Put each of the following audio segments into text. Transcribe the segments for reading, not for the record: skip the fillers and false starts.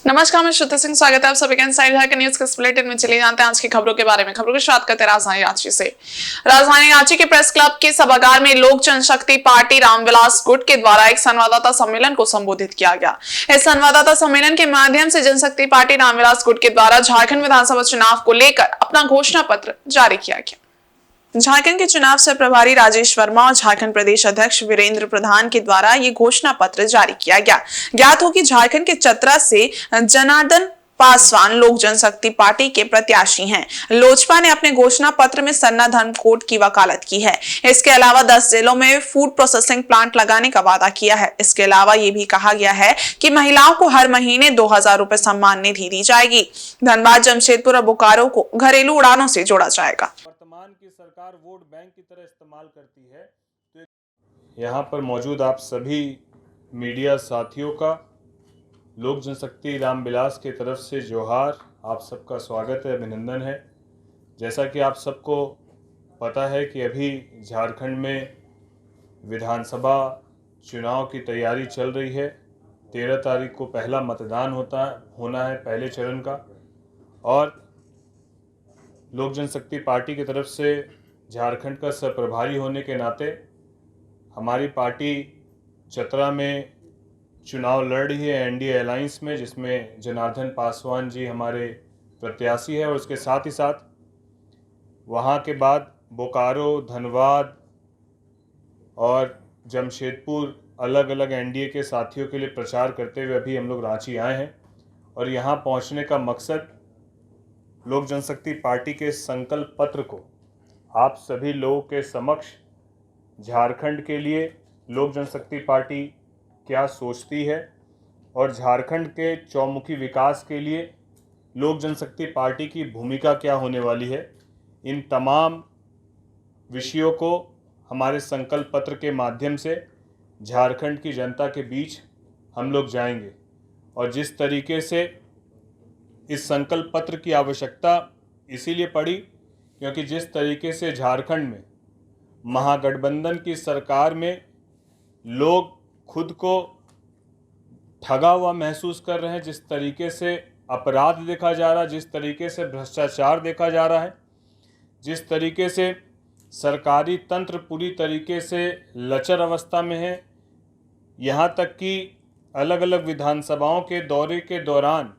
नमस्कार, मैं श्रुति सिंह। स्वागत है आप सभी का इनसाइड झारखंड न्यूज के बुलेटिन में। चलिए जानते हैं आज की खबरों के बारे में। खबरों की शुरुआत करते हैं राजधानी रांची से। राजधानी रांची के प्रेस क्लब के सभागार में लोक जनशक्ति पार्टी रामविलास गुट के द्वारा एक संवाददाता सम्मेलन को संबोधित किया गया। इस संवाददाता सम्मेलन के माध्यम से जनशक्ति पार्टी रामविलास गुट के द्वारा झारखंड विधानसभा चुनाव को लेकर अपना घोषणा पत्र जारी किया गया। झारखंड के चुनाव से प्रभारी राजेश वर्मा और झारखंड प्रदेश अध्यक्ष वीरेंद्र प्रधान के द्वारा ये घोषणा पत्र जारी किया गया। ज्ञात हो कि झारखंड के चतरा से जनार्दन पासवान लोक जनशक्ति पार्टी के प्रत्याशी हैं। लोजपा ने अपने घोषणा पत्र में सन्ना धर्मकोट की वकालत की है। इसके अलावा 10 जिलों में फूड प्रोसेसिंग प्लांट लगाने का वादा किया है। इसके अलावा ये भी कहा गया है कि महिलाओं को हर महीने 2000 रुपए सम्मान निधि दी जाएगी। धनबाद, जमशेदपुर और बोकारो को घरेलू उड़ानों से जोड़ा जाएगा। वर्तमान की सरकार वोट बैंक की तरह इस्तेमाल करती है। तो यहाँ पर मौजूद आप सभी मीडिया साथियों का लोक जनशक्ति रामविलास के तरफ से जोहार। आप सबका स्वागत है, अभिनंदन है। जैसा कि आप सबको पता है कि अभी झारखंड में विधानसभा चुनाव की तैयारी चल रही है। 13 तारीख को पहला मतदान होना है पहले चरण का। और लोक जनशक्ति पार्टी की तरफ से झारखंड का सरप्रभारी होने के नाते हमारी पार्टी चतरा में चुनाव लड़ रही है एनडीए अलायंस में, जिसमें जनार्दन पासवान जी हमारे प्रत्याशी है। और उसके साथ ही साथ वहाँ के बाद बोकारो, धनबाद और जमशेदपुर अलग अलग एनडीए के साथियों के लिए प्रचार करते हुए अभी हम लोग रांची आए हैं। और यहाँ पहुँचने का मकसद लोक जनशक्ति पार्टी के संकल्प पत्र को आप सभी लोगों के समक्ष झारखंड के लिए लोक जनशक्ति पार्टी क्या सोचती है और झारखंड के चौमुखी विकास के लिए लोक जनशक्ति पार्टी की भूमिका क्या होने वाली है, इन तमाम विषयों को हमारे संकल्प पत्र के माध्यम से झारखंड की जनता के बीच हम लोग जाएंगे। और जिस तरीके से इस संकल्प पत्र की आवश्यकता इसीलिए पड़ी क्योंकि जिस तरीके से झारखंड में महागठबंधन की सरकार में लोग खुद को ठगा हुआ महसूस कर रहे हैं, जिस तरीके से अपराध देखा जा रहा है, जिस तरीके से भ्रष्टाचार देखा जा रहा है, जिस तरीके से सरकारी तंत्र पूरी तरीके से लचर अवस्था में है। यहाँ तक कि अलग अलग विधानसभाओं के दौरे के दौरान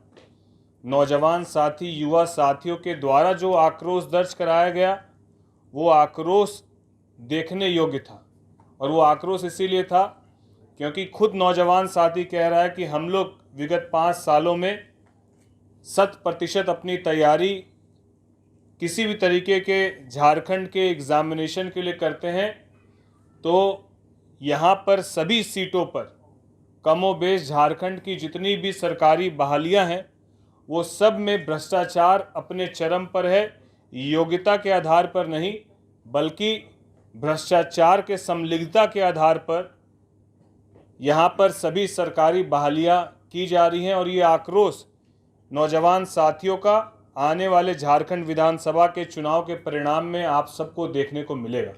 नौजवान साथी, युवा साथियों के द्वारा जो आक्रोश दर्ज कराया गया, वो आक्रोश देखने योग्य था। और वो आक्रोश इसीलिए था क्योंकि खुद नौजवान साथी कह रहा है कि हम लोग विगत 5 सालों में 100% अपनी तैयारी किसी भी तरीके के झारखंड के एग्जामिनेशन के लिए करते हैं। तो यहाँ पर सभी सीटों पर कमोबेश झारखंड की जितनी भी सरकारी बहालियाँ हैं वो सब में भ्रष्टाचार अपने चरम पर है। योग्यता के आधार पर नहीं बल्कि भ्रष्टाचार के संलिग्धता के आधार पर यहाँ पर सभी सरकारी बहालियाँ की जा रही हैं। और ये आक्रोश नौजवान साथियों का आने वाले झारखंड विधानसभा के चुनाव के परिणाम में आप सबको देखने को मिलेगा।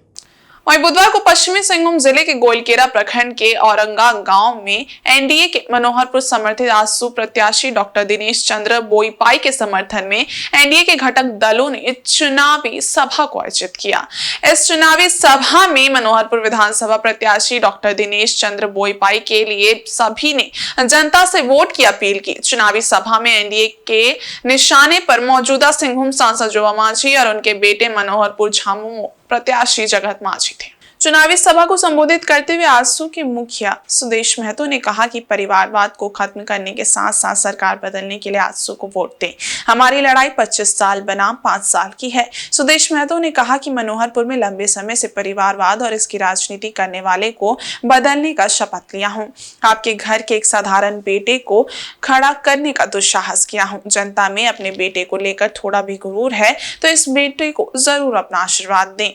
वहीं बुधवार को पश्चिमी सिंहभूम जिले के गोइलकेरा प्रखंड के औरंगा गांव में एनडीए के मनोहरपुर समर्थित आजसू प्रत्याशी डॉक्टर दिनेश चंद्र बोईपाई के समर्थन में एनडीए के घटक दलों ने चुनावी सभा को आयोजित किया। इस चुनावी सभा में मनोहरपुर विधानसभा प्रत्याशी डॉक्टर दिनेश चंद्र बोईपाई के लिए सभी ने जनता से वोट की अपील की। चुनावी सभा में एनडीए के निशाने पर मौजूदा सिंहभूम सांसद जोवा मांझी और उनके बेटे मनोहरपुर झामुमो प्रत्याशी जगत मांझी थे। चुनावी सभा को संबोधित करते हुए आजसू के मुखिया सुदेश महतो ने कहा कि परिवारवाद को खत्म करने के साथ साथ सरकार बदलने के लिए आजसू को वोट दें। हमारी लड़ाई 25 साल बनाम 5 साल की है। सुदेश महतो ने कहा कि मनोहरपुर में लंबे समय से परिवारवाद और इसकी राजनीति करने वाले को बदलने का शपथ लिया हूँ। आपके घर के एक साधारण बेटे को खड़ा करने का दुस्साहस किया हूँ। जनता में अपने बेटे को लेकर थोड़ा भी गुरूर है तो इस बेटे को जरूर अपना आशीर्वाद दें।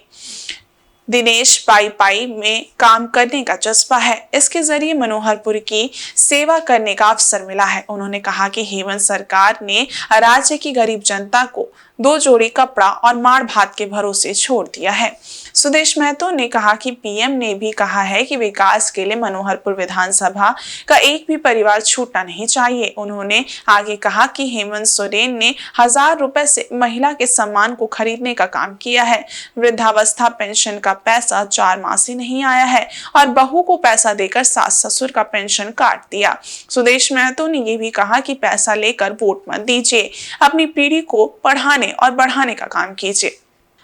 दिनेश पाई में काम करने का जज्बा है। इसके जरिए मनोहरपुर की सेवा करने का अवसर मिला है। उन्होंने कहा कि हेमंत सरकार ने राज्य की गरीब जनता को 2 जोड़ी कपड़ा और मार भात के भरोसे छोड़ दिया है। सुदेश महतो ने कहा कि पीएम ने भी कहा है कि विकास के लिए मनोहरपुर विधानसभा का एक भी परिवार छूटना नहीं चाहिए। उन्होंने आगे कहा कि हेमंत सोरेन ने 1000 रुपए से महिला के सम्मान को खरीदने का काम किया है। वृद्धावस्था पेंशन का पैसा 4 माह से नहीं आया है और बहू को पैसा देकर सास ससुर का पेंशन काट दिया। सुदेश महतो ने यह भी कहा कि पैसा लेकर वोट मत दीजिए, अपनी पीढ़ी को पढ़ाने और बढ़ाने का काम कीजिए।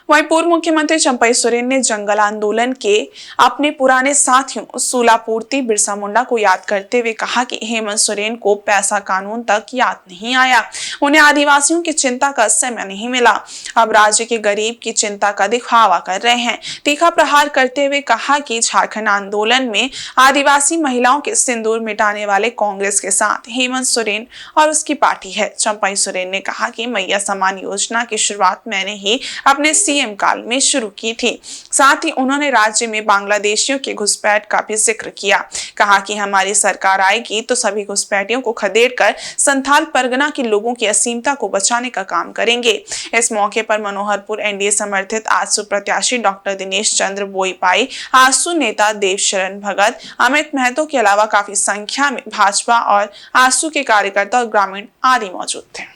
वहीं पूर्व मुख्यमंत्री चंपई सोरेन ने जंगल आंदोलन के अपने पुराने साथियों सूलापूर्ति बिरसा मुंडा को याद करते हुए कहा कि हेमंत सोरेन को पैसा कानून तक याद नहीं आया, उन्हें आदिवासियों की चिंता का समय नहीं मिला, अब राज्य के गरीब की चिंता का दिखावा कर रहे हैं। तीखा प्रहार करते हुए कहा कि झारखंड आंदोलन में आदिवासी महिलाओं के सिंदूर मिटाने वाले कांग्रेस के साथ हेमंत सोरेन और उसकी पार्टी है। चंपई सोरेन ने कहा कि मैया सम्मान योजना की शुरुआत मैंने ही अपने सीएम काल में शुरू की थी। साथ ही उन्होंने राज्य में बांग्लादेशियों के घुसपैठ का भी जिक्र किया। कहा कि हमारी सरकार आएगी तो सभी घुसपैठियों को खदेड़कर संथाल परगना के लोगों की असीमता को बचाने का काम करेंगे। इस मौके पर मनोहरपुर एनडीए समर्थित आजसू प्रत्याशी डॉक्टर दिनेश चंद्र बोईपाई, आजसू नेता देवशरण भगत, अमित महतो के अलावा काफी संख्या में भाजपा और आजसू के कार्यकर्ता और ग्रामीण आदि मौजूद थे।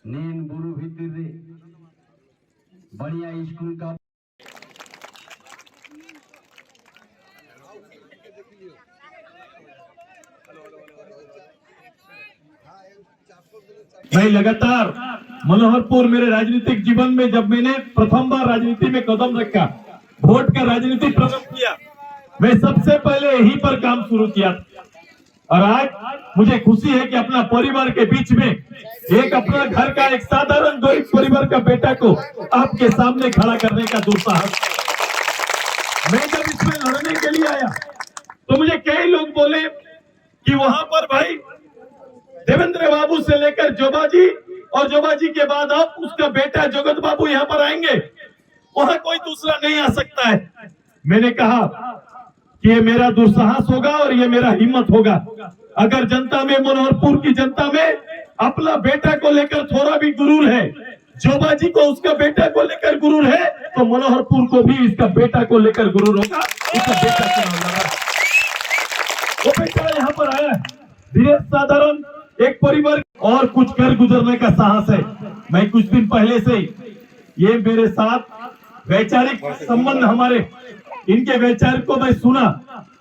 नेन गुरु भितर बढ़िया स्कूल का मैं लगातार मनोहरपुर मेरे राजनीतिक जीवन में जब मैंने प्रथम बार राजनीति में कदम रखा, वोट का राजनीति प्रारंभ किया, मैं सबसे पहले यहीं पर काम शुरू किया और आज मुझे खुशी है कि अपना परिवार के बीच में एक अपना घर का एक साधारण गरीब परिवार का बेटा को आपके सामने खड़ा करने का दुस्साहस। मैं जब इसमें लड़ने के लिए आया तो मुझे कई लोग बोले कि वहां पर भाई देवेंद्र बाबू से लेकर जोबाजी और जोबाजी के बाद अब उसका बेटा जगत बाबू यहाँ पर आएंगे, वहां कोई दूसरा नहीं आ सकता है। मैंने कहा कि ये मेरा दुस्साहस होगा और ये मेरा हिम्मत होगा। अगर जनता में, मनोहरपुर की जनता में अपना बेटा को लेकर थोड़ा भी गुरूर है, जोबाजी को उसका बेटा को लेकर गुरूर है, तो मनोहरपुर को भी इसका बेटा को लेकर गुरूर होगा। इसका बेटा चुनाव लड़ा, वो बेटा यहाँ पर आया, धीरे साधारण एक परिवार और कुछ कर गुजरने का साहस है। मैं कुछ दिन पहले से ये मेरे साथ वैचारिक संबंध हमारे, इनके वैचारिक को मैं सुना,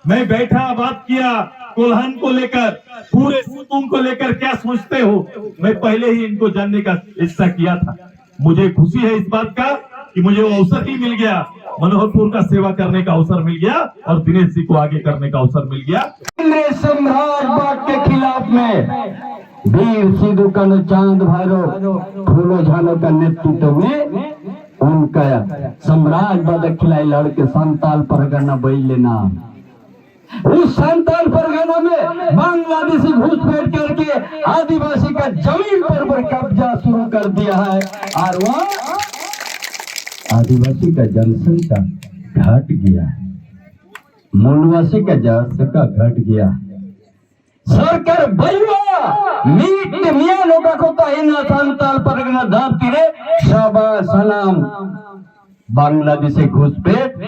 मैं बैठा बात किया कोल्हान को लेकर, पूरे सिंहभूम को लेकर क्या सोचते हो, मैं पहले ही इनको जानने का इच्छा किया था। मुझे खुशी है इस बात का कि मुझे वो अवसर ही मिल गया, मनोहरपुर का सेवा करने का अवसर मिल गया और दिनेश जी को आगे करने का अवसर मिल गया। सम्राटबाद के खिलाफ में वीर सिद्धू कर्ण चांद भैरव फूलो झालो का नेतृत्व में उनका सम्राटवाद के खिलाफ लड़के संताल परगना बैलेना, उस संताल परगना में बांग्लादेशी घुसपैठ करके आदिवासी का जमीन पर कब्जा शुरू कर दिया है और वहाँ आदिवासी का जनसंख्या घट गया है, मूलवासी का जनसंख्या घट गया है। सरकार बैवा मीट मिया लोग को तहिना संताल परगना धरती रे सबा सलाम बांग्लादेशी घुसपैठ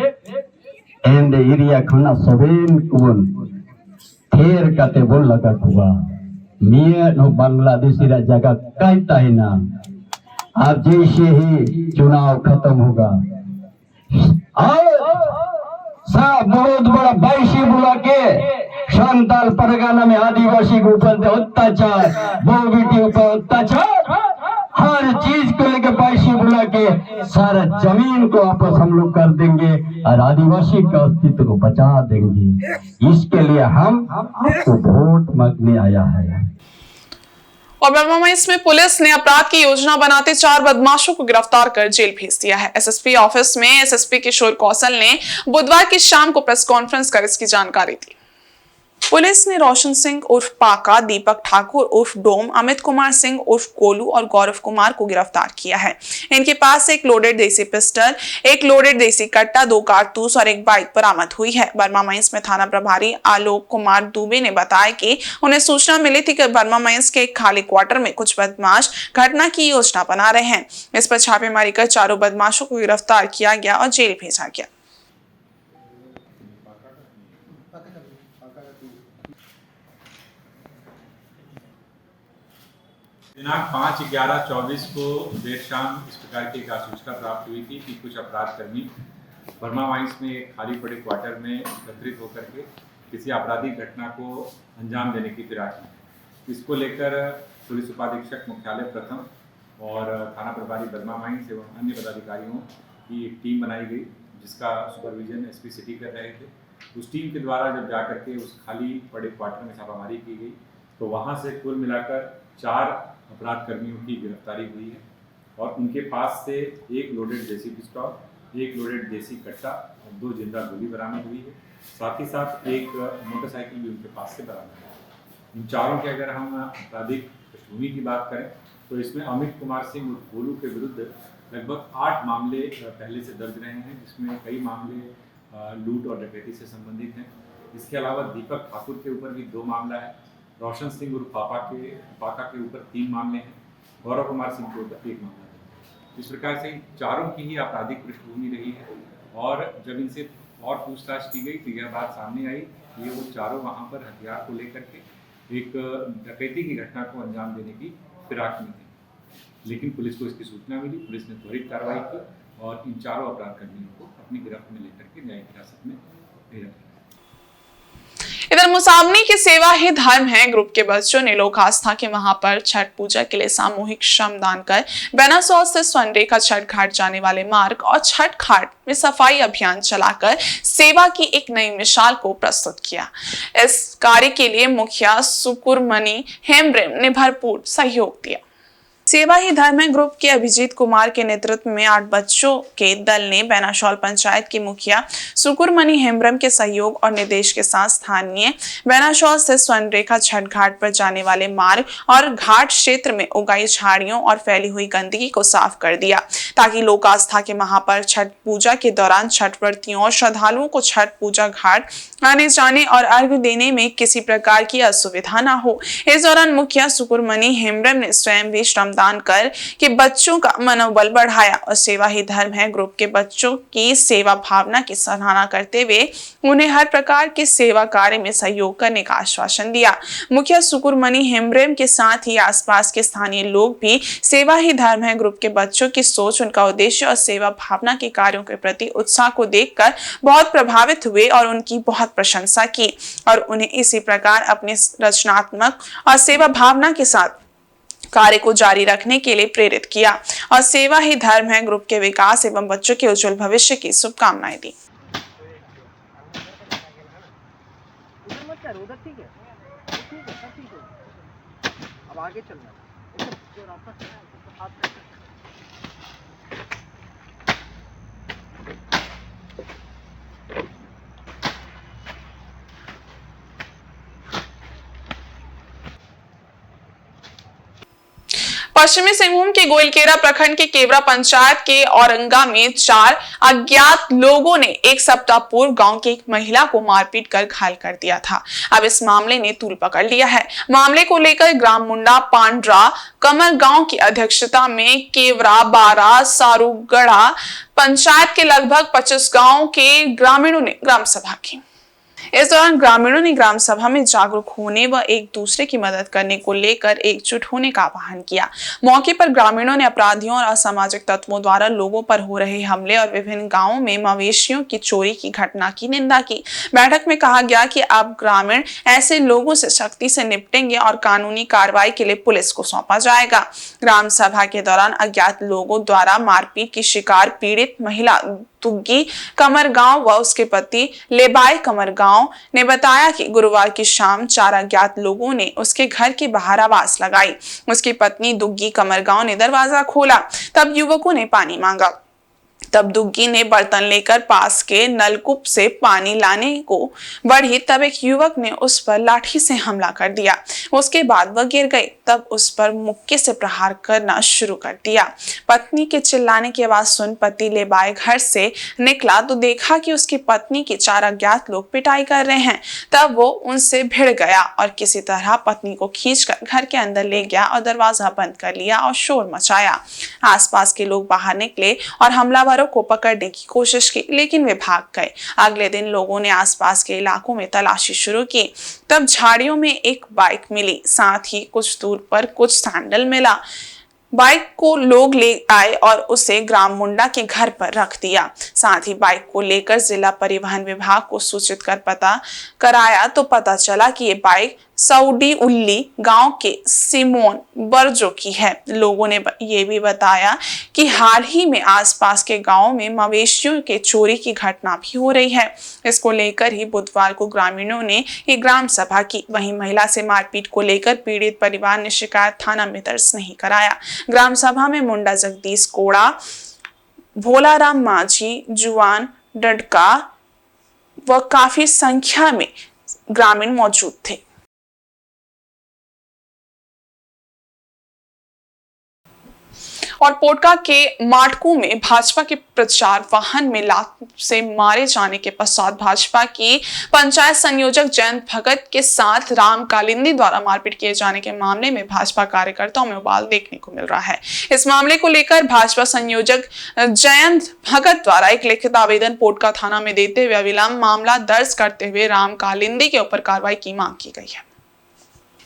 एंड एरिया खाना सबेन कुन थेर काते बोल लगा हुआ मिया नो बांग्लादेशी रा जगह कहता है ना। अब जैसे ही चुनाव खत्म होगा सब बहुत बड़ा बैशी बुला के संताल परगना में आदिवासी के ऊपर अत्याचार, बहु बेटी ऊपर अत्याचार, हर चीज को लेकर बैशी बुला के सारा जमीन को वापस हम लोग कर देंगे और आदिवासी के अस्तित्व को बचा देंगे। इसके लिए हम आपको वोट मांगने आया है। और बर्मा में इसमें पुलिस ने अपराध की योजना बनाते 4 बदमाशों को गिरफ्तार कर जेल भेज दिया है। एसएसपी ऑफिस में एसएसपी किशोर कौशल ने बुधवार की शाम को प्रेस कॉन्फ्रेंस कर इसकी जानकारी दी। पुलिस ने रोशन सिंह उर्फ पाका, दीपक ठाकुर उर्फ डोम, अमित कुमार सिंह उर्फ गोलू और गौरव कुमार को गिरफ्तार किया है। इनके पास से एक लोडेड देसी पिस्टल, एक लोडेड देसी कट्टा, 2 कारतूस और एक बाइक बरामद हुई है। बर्मा माइंस में थाना प्रभारी आलोक कुमार दुबे ने बताया कि उन्हें सूचना मिली थी कि बर्मा माइंस के एक खाली क्वार्टर में कुछ बदमाश घटना की योजना बना रहे हैं। इस पर छापेमारी कर चारों बदमाशों को गिरफ्तार किया गया और जेल भेजा गया। दिनांक 5/11/24 को देर शाम इस प्रकार की एक सूचना प्राप्त हुई थी कि कुछ अपराधकर्मी बर्मा माइंस में एक खाली पड़े क्वार्टर में एकत्रित होकर के किसी आपराधिक घटना को अंजाम देने की फिराक में। इसको लेकर पुलिस उपाधीक्षक मुख्यालय प्रथम और थाना प्रभारी बर्मा माइंस एवं अन्य पदाधिकारियों की एक टीम बनाई गई, जिसका सुपरविजन एसपी सिटी कर रहे थे। उस टीम के द्वारा जब जाकर के उस खाली पड़े क्वार्टर में छापामारी की गई तो वहाँ से कुल मिलाकर 4 अपराध कर्मियों की गिरफ्तारी हुई है और उनके पास से एक लोडेड देसी पिस्तौल, एक लोडेड देसी कट्टा और 2 जिंदा गोली बरामद हुई है। साथ ही साथ एक मोटरसाइकिल भी उनके पास से बरामद है। इन चारों के अगर हम आपराधिक पृष्ठभूमि की बात करें तो इसमें अमित कुमार सिंह और गोलू के विरुद्ध लगभग 8 मामले पहले से दर्ज रहे हैं, जिसमें कई मामले लूट और डकैती से संबंधित हैं। इसके अलावा दीपक ठाकुर के ऊपर भी 2 मामला है, रोशन सिंह और पाका के ऊपर 3 मामले हैं, गौरव कुमार सिंह के ऊपर 1 मामला है। इस प्रकार से चारों की ही आपराधिक पृष्ठभूमि रही है और जब इनसे और पूछताछ की गई तो यह बात सामने आई कि ये वो चारों वहाँ पर हथियार को लेकर के एक डकैती की घटना को अंजाम देने की फिराक में थे। लेकिन पुलिस को इसकी सूचना मिली, पुलिस ने त्वरित कार्रवाई की और इन चारों अपराध कर्मियों को अपनी गिरफ्त में लेकर के न्यायिक हिरासत में भेजा गया। इधर मुसावनी की सेवा ही धर्म है ग्रुप के बच्चों ने लोक आस्था के वहां पर छठ पूजा के लिए सामूहिक श्रमदान कर बेनासौर से स्वनरेखा छठ घाट जाने वाले मार्ग और छठ घाट में सफाई अभियान चलाकर सेवा की एक नई मिसाल को प्रस्तुत किया। इस कार्य के लिए मुखिया सुकुरमणि हेम्ब्रम ने भरपूर सहयोग दिया। सेवा ही धर्म है ग्रुप के अभिजीत कुमार के नेतृत्व में 8 बच्चों के दल ने बेनाशौल पंचायत की मुखिया सुकुरमणि हेम्ब्रम के सहयोग और निर्देश के साथ स्थानीय बेनाशौल से स्वर्णरेखा छठ घाट पर जाने वाले मार्ग और घाट क्षेत्र में उगाई झाड़ियों और फैली हुई गंदगी को साफ कर दिया, ताकि लोक आस्था के वहां पर छठ पूजा के दौरान छठ व्रतियों और श्रद्धालुओं को छठ पूजा घाट आने जाने और अर्घ्य देने में किसी प्रकार की असुविधा न हो। इस दौरान मुखिया सुकुरमणि हेम्ब्रम ने स्वयं भी दान कर के बच्चों का मनोबल बढ़ाया और सेवा ही धर्म है ग्रुप के बच्चों की सेवा भावना की सराहना करते हुए उन्हें हर प्रकार के सेवा कार्य में सहयोग करने का आश्वासन दिया। मुखिया सुकुरमणि हेम्ब्रम के साथ ही आसपास के स्थानीय लोग भी सेवा ही धर्म है ग्रुप के बच्चों की सोच, उनका उद्देश्य और सेवा भावना के कार्यों के प्रति उत्साह को देखकर बहुत प्रभावित हुए और उनकी बहुत प्रशंसा की और उन्हें इसी प्रकार अपने रचनात्मक और सेवा भावना के साथ कार्य को जारी रखने के लिए प्रेरित किया और सेवा ही धर्म है ग्रुप के विकास एवं बच्चों के उज्जवल भविष्य की शुभकामनाएं दी। अब आगे चलना पश्चिमी सिंहभूम के गोइलकेरा प्रखंड के केवरा पंचायत के औरंगा में 4 अज्ञात लोगों ने 1 सप्ताह पूर्व गांव की एक महिला को मारपीट कर घायल कर दिया था। अब इस मामले ने तूल पकड़ लिया है। मामले को लेकर ग्राम मुंडा पांड्रा कमर गांव की अध्यक्षता में केवरा, बारा, सारूगढ़ा पंचायत के लगभग 25 गांव के ग्रामीणों ने ग्राम सभा की। इस दौरान ग्रामीणों ने ग्राम सभा में जागरूक होने व एक दूसरे की मदद करने को लेकर एकजुट होने का आह्वान किया। मौके पर ग्रामीणों ने अपराधियों और असामाजिक तत्वों द्वारा लोगों पर हो रहे हमले और विभिन्न गांवों में मवेशियों की चोरी की घटना की निंदा की। बैठक में कहा गया कि अब ग्रामीण ऐसे लोगों से सख्ती से निपटेंगे और कानूनी कार्रवाई के लिए पुलिस को सौंपा जाएगा। ग्राम सभा के दौरान अज्ञात लोगों द्वारा मारपीट की शिकार पीड़ित महिला तुग्गी कमर गांव व उसके पति लेबाई कमर गांव ने बताया कि गुरुवार की शाम 4 अज्ञात लोगों ने उसके घर के बाहर आवाज लगाई। उसकी पत्नी दुग्गी कमर गांव ने दरवाजा खोला, तब युवकों ने पानी मांगा। तब दुग्गी ने बर्तन लेकर पास के नलकूप से पानी लाने को बढ़ी तब एक युवक ने उस पर लाठी से हमला कर दिया। उसके बाद वह गिर गई, तब उस पर मुक्के से प्रहार करना शुरू कर दिया। पत्नी के चिल्लाने की आवाज सुन पति लेबाए घर से निकला तो देखा कि उसकी पत्नी की 4 अज्ञात लोग पिटाई कर रहे हैं। तब वो उनसे भिड़ गया और किसी तरह पत्नी को खींचकर घर के अंदर ले गया और दरवाजा बंद कर लिया और शोर मचाया। आसपास के लोग बाहर निकले और हमलावरों को पकड़ने की कोशिश की, लेकिन वे भाग गए। अगले दिन लोगों ने आसपास के इलाकों में तलाशी शुरू की। तब झाड़ियों में एक बाइक मिली, साथ ही कुछ दूर पर कुछ सैंडल मिला। बाइक को लोग ले आए और उसे ग्राम मुंडा के घर पर रख दिया। साथ ही बाइक को लेकर जिला परिवहन विभाग को सूचित कर पता कराया तो पता चला कि ये बाइक सऊदी उल्ली गांव के सिमोन बर्जो की है। लोगों ने ये भी बताया कि हाल ही में आसपास के गांवों में मवेशियों के चोरी की घटना भी हो रही है। इसको लेकर ही बुधवार को ग्रामीणों ने एक ग्राम सभा की। वहीं महिला से मारपीट को लेकर पीड़ित परिवार ने शिकायत थाना में दर्ज नहीं कराया। ग्राम सभा में मुंडा जगदीश कोड़ा, भोलाराम माझी, जुआन डडका व काफी संख्या में ग्रामीण मौजूद थे। और पोटका के माटकू में भाजपा के प्रचार वाहन में लात से मारे जाने के पश्चात भाजपा की पंचायत संयोजक जयंत भगत के साथ राम कालिंदी द्वारा मारपीट किए जाने के मामले में भाजपा कार्यकर्ताओं में उबाल देखने को मिल रहा है। इस मामले को लेकर भाजपा संयोजक जयंत भगत द्वारा एक लिखित आवेदन पोटका थाना में देते हुए अविलंब मामला दर्ज करते हुए राम कालिंदी के ऊपर कार्रवाई की मांग की गई है।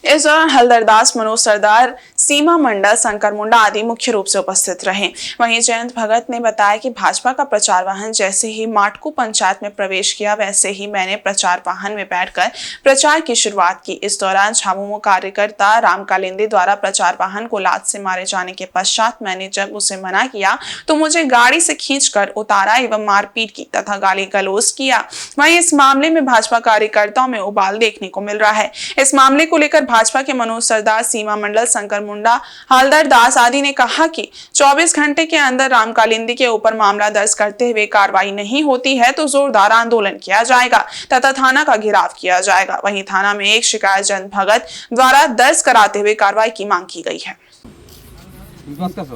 इस दौरान हलदरदास, मनोज सरदार, सीमा मंडल, शंकर मुंडा आदि मुख्य रूप से उपस्थित रहे। वहीं जयंत भगत ने बताया कि भाजपा का प्रचार वाहन जैसे ही माटकू पंचायत में प्रवेश किया वैसे ही मैंने प्रचार वाहन में बैठकर प्रचार की शुरुआत की। इस दौरान झामुमो कार्यकर्ता राम कालिंदी द्वारा प्रचार वाहन को लात से मारे जाने के पश्चात मैंने जब उसे मना किया तो मुझे गाड़ी से खींचकर उतारा एवं मारपीट की तथा गाली गलौज किया। वहीं इस मामले में भाजपा कार्यकर्ताओं में उबाल देखने को मिल रहा है। इस मामले को लेकर भाजपा के मनोज सरदार, सीमा मंडल, शंकर मुंडा, हलदर दास आदि ने कहा कि 24 घंटे के अंदर राम कालिंदी के ऊपर मामला दर्ज करते हुए कार्रवाई नहीं होती है तो जोरदार आंदोलन किया जाएगा तथा थाना का घेराव किया जाएगा। वहीं थाना में एक शिकायत जयंत भगत द्वारा दर्ज कराते हुए कार्रवाई की मांग की गई है।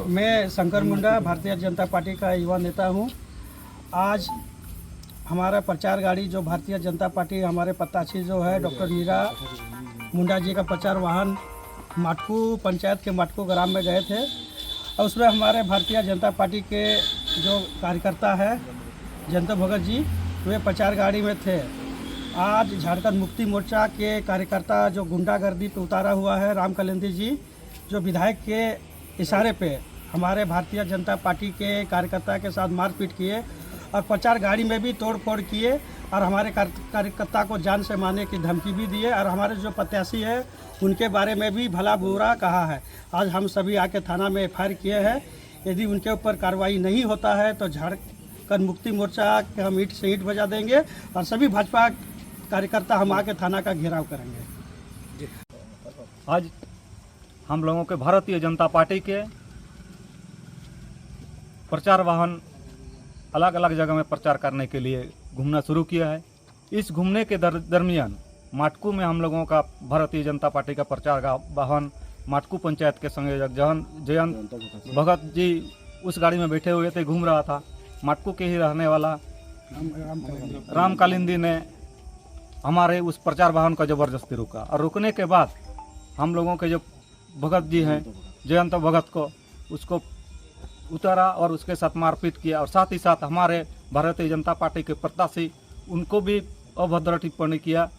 मैं शंकर मुंडा, भारतीय जनता पार्टी का युवा नेता हूं। आज हमारा प्रचार गाड़ी जो भारतीय जनता पार्टी हमारे प्रत्याशी जो है डॉक्टर मीरा मुंडा जी का प्रचार वाहन माटकू पंचायत के माटकू ग्राम में गए थे और उसमें हमारे भारतीय जनता पार्टी के जो कार्यकर्ता है जयंत भगत जी वे प्रचार गाड़ी में थे। आज झारखंड मुक्ति मोर्चा के कार्यकर्ता जो गुंडागर्दी पे उतारा हुआ है राम कालिंदी जी, जो विधायक के इशारे पे हमारे भारतीय जनता पार्टी के कार्यकर्ता के साथ मारपीट किए और प्रचार गाड़ी में भी तोड़ फोड़ किए और हमारे कार्यकर्ता को जान से मारने की धमकी भी दिए और हमारे जो प्रत्याशी है उनके बारे में भी भला बुरा कहा है। आज हम सभी आके थाना में एफआईआर किए हैं। यदि उनके ऊपर कार्रवाई नहीं होता है तो झारखंड मुक्ति मोर्चा के हम ईंट से ईंट बजा देंगे और सभी भाजपा कार्यकर्ता हम आके थाना का घेराव करेंगे। आज हम लोगों के भारतीय जनता पार्टी के प्रचार वाहन अलग अलग जगह में प्रचार करने के लिए घूमना शुरू किया है। इस घूमने के दरमियान माटकू में हम लोगों का भारतीय जनता पार्टी का प्रचार वाहन माटकू पंचायत के संयोजक जयंत भगत जी उस गाड़ी में बैठे हुए थे, घूम रहा था। माटकू के ही रहने वाला राम कालिंदी ने हमारे उस प्रचार वाहन का ज़बरदस्ती रोका और रुकने के बाद हम लोगों के जो भगत जी हैं जयंत भगत को उसको उतारा और उसके साथ मारपीट किया और साथ ही साथ हमारे भारतीय जनता पार्टी के प्रत्याशी उनको भी अभद्र टिप्पणी किया।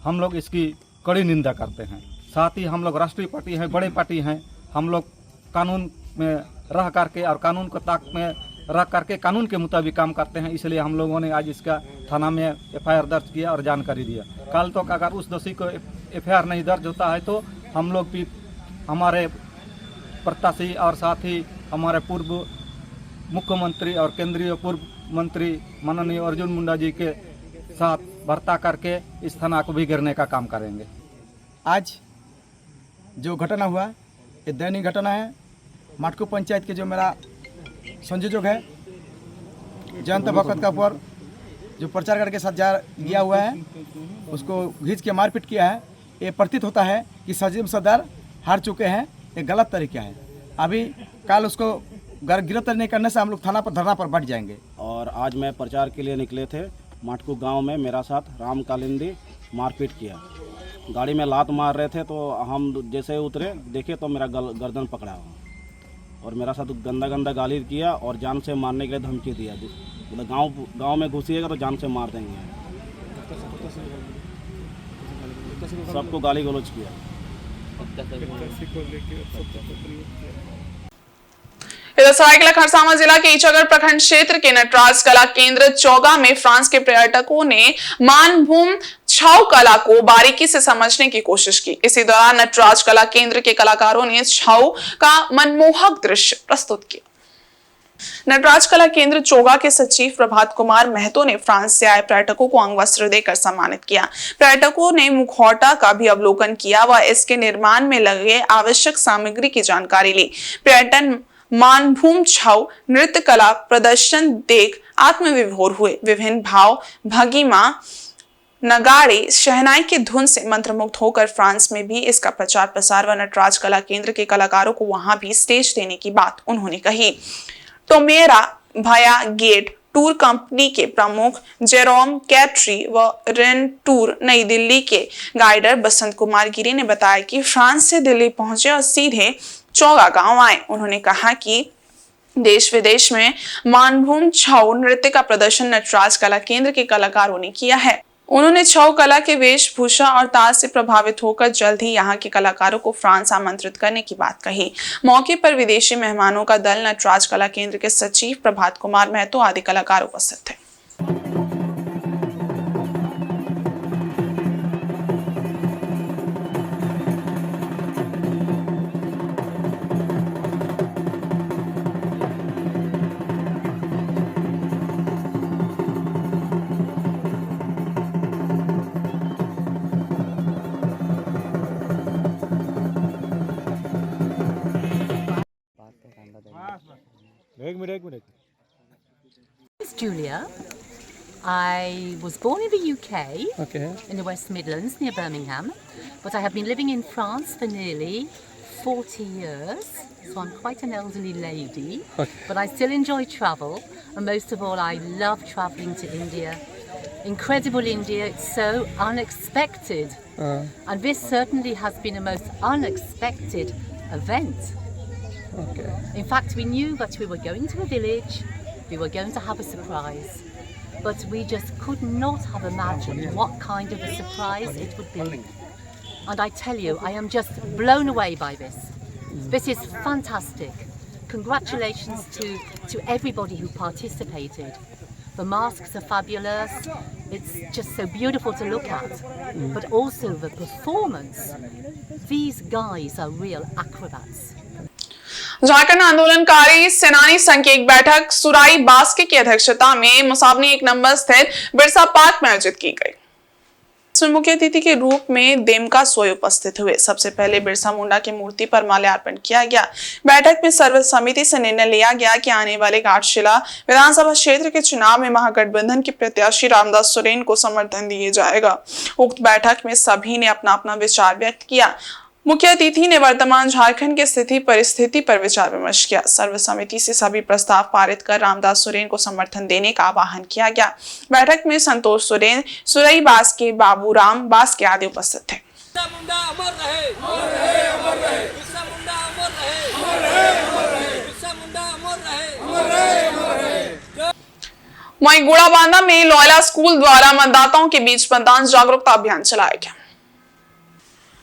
हम लोग इसकी कड़ी निंदा करते हैं। साथ ही हम लोग राष्ट्रीय पार्टी हैं, बड़े पार्टी हैं। हम लोग कानून में रह करके और कानून को ताक में रह करके कानून के मुताबिक काम करते हैं। इसलिए हम लोगों ने आज इसका थाना में एफआईआर दर्ज किया और जानकारी दिया। कल तक अगर उस दोषी को एफआईआर नहीं दर्ज होता है तो हम लोग भी हमारे प्रत्याशी और साथ ही हमारे पूर्व मुख्यमंत्री और केंद्रीय पूर्व मंत्री माननीय अर्जुन मुंडा जी के साथ वार्ता करके इस थाना को भी गिरने का काम करेंगे। आज जो घटना हुआ ये दैनिक घटना है। माटकू पंचायत के जो मेरा संयोजक है जयंत भगत का ऊपर जो प्रचार करके साथ गया हुआ है उसको घींच के मारपीट किया है। ये प्रतीत होता है कि सजीव सरदार हार चुके हैं। ये गलत तरीका है। अभी कल उसको गिरफ्तार नहीं करने से हम लोग थाना पर धरना पर बैठ जाएंगे। और आज मैं प्रचार के लिए निकले थे माटकू गांव में, मेरा साथ राम कालिंदी मारपीट किया। गाड़ी में लात मार रहे थे तो हम जैसे उतरे देखे तो मेरा गर्दन पकड़ा और मेरा साथ गंदा गंदा गाली किया और जान से मारने के लिए धमकी दिया। मतलब गांव में घुसिएगा तो जान से मार देंगे। सबको गाली गलौज किया। इधर सरायकेला खरसावां जिला के ईचागढ़ प्रखंड क्षेत्र के नटराज कला केंद्र चौगा में फ्रांस के पर्यटकों ने मानभूम छाऊ कला को बारीकी से समझने की कोशिश की। इसी दौरान नटराज कला केंद्र के कलाकारों ने छाऊ का मनमोहक दृश्य प्रस्तुत किया। नटराज कला केंद्र चोगा के सचिव प्रभात कुमार महतो ने फ्रांस से आए पर्यटकों को अंग वस्त्र देकर सम्मानित किया। पर्यटकों ने मुखौटा का भी अवलोकन किया व इसके निर्माण में लगे आवश्यक सामग्री की जानकारी ली। पर्यटन मानभूम छाऊ नृत्य कला प्रदर्शन देख आत्मविभोर हुए। विभिन्न भाव भंगिमा नगाड़े शहनाई की धुन से मंत्रमुग्ध होकर फ्रांस में भी इसका प्रचार प्रसार व नटराज कला केंद्र के कलाकारों को वहां भी स्टेज देने की बात उन्होंने कही। टोमेरा भाया गेट टूर कंपनी के प्रमुख जेरोम कैट्री व रेन टूर नई दिल्ली के गाइडर बसंत कुमार गिरी ने बताया कि फ्रांस से दिल्ली पहुंचे और सीधे चौगा गांव आए। उन्होंने कहा कि देश विदेश में मानभूम छाऊ नृत्य का प्रदर्शन नटराज कला केंद्र के कलाकारों ने किया है। उन्होंने छाऊ कला के वेशभूषा और ताज से प्रभावित होकर जल्द ही यहाँ के कलाकारों को फ्रांस आमंत्रित करने की बात कही। मौके पर विदेशी मेहमानों का दल, नटराज कला केंद्र के सचिव प्रभात कुमार महतो आदि कलाकार उपस्थित थे। It's Julia. I was born in the UK, in the West Midlands near Birmingham, but I have been living in France for nearly 40 years, so I'm quite an elderly lady, but I still enjoy travel, and most of all I love travelling to India. Incredible India, it's so unexpected, and this certainly has been a most unexpected event. In fact, we knew that we were going to a village, we were going to have a surprise, but we just could not have imagined what kind of a surprise it would be. And I tell you, I am just blown away by this. This is fantastic. Congratulations to everybody who participated. The masks are fabulous. It's just so beautiful to look at. But also the performance. These guys are real acrobats. Jharkhand आंदोलनकारी सेनानी संघ की एक बैठक सुराई बास्के की अध्यक्षता में मुसावनी 1 number स्थित बिरसा पार्क में आयोजित की गई। इसमें मुख्य अतिथि के रूप में देमका सोय उपस्थित हुए। सबसे पहले बिरसा मुंडा की मूर्ति पर माल्यार्पण किया गया। बैठक में सर्वसम्मति से निर्णय लिया गया कि आने वाले घाटशिला विधानसभा क्षेत्र के चुनाव में महागठबंधन के प्रत्याशी रामदास सोरेन को समर्थन दिया जाएगा। उक्त बैठक में सभी ने अपना अपना विचार व्यक्त किया। मुख्य अतिथि ने वर्तमान झारखंड की स्थिति परिस्थिति पर विचार विमर्श किया। सर्वसम्मति से सभी प्रस्ताव पारित कर रामदास सोरेन को समर्थन देने का आह्वान किया गया। बैठक में संतोष सोरेन, सुरई बास्के, बाबूराम बास्के आदि उपस्थित थे। वहीं गुड़ाबांधा में लॉयला स्कूल द्वारा मतदाताओं के बीच मतदान जागरूकता अभियान चलाया गया।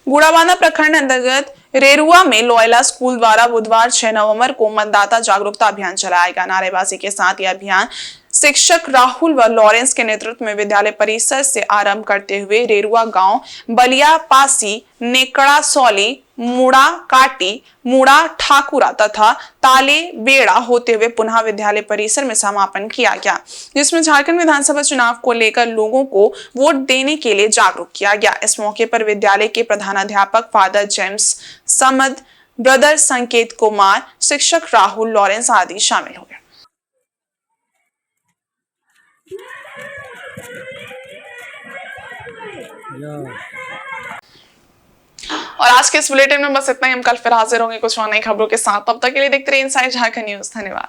गुड़ाबांधा प्रखंड अंतर्गत रेरुआ में लॉयला स्कूल द्वारा बुधवार 6 नवंबर को मतदाता जागरूकता अभियान चलाया गया। नारेबाजी के साथ यह अभियान शिक्षक राहुल व लॉरेंस के नेतृत्व में विद्यालय परिसर से आरंभ करते हुए रेरुआ गांव, बलिया पासी, नेकड़ा सौली, मुड़ा काटी, मुड़ा ठाकुरा तथा ताले बेड़ा होते हुए पुनः विद्यालय परिसर में समापन किया गया, जिसमें झारखंड विधानसभा चुनाव को लेकर लोगों को वोट देने के लिए जागरूक किया गया। इस मौके पर विद्यालय के प्रधानाध्यापक फादर जेम्स समद, ब्रदर संकेत कुमार, शिक्षक राहुल, लॉरेंस आदि शामिल हुए। और आज के इस बुलेटिन में बस इतना ही। हम कल फिर हाजिर होंगे कुछ और नई खबरों के साथ। तब तक के लिए देखते रहिए इनसाइड झारखंड न्यूज। धन्यवाद।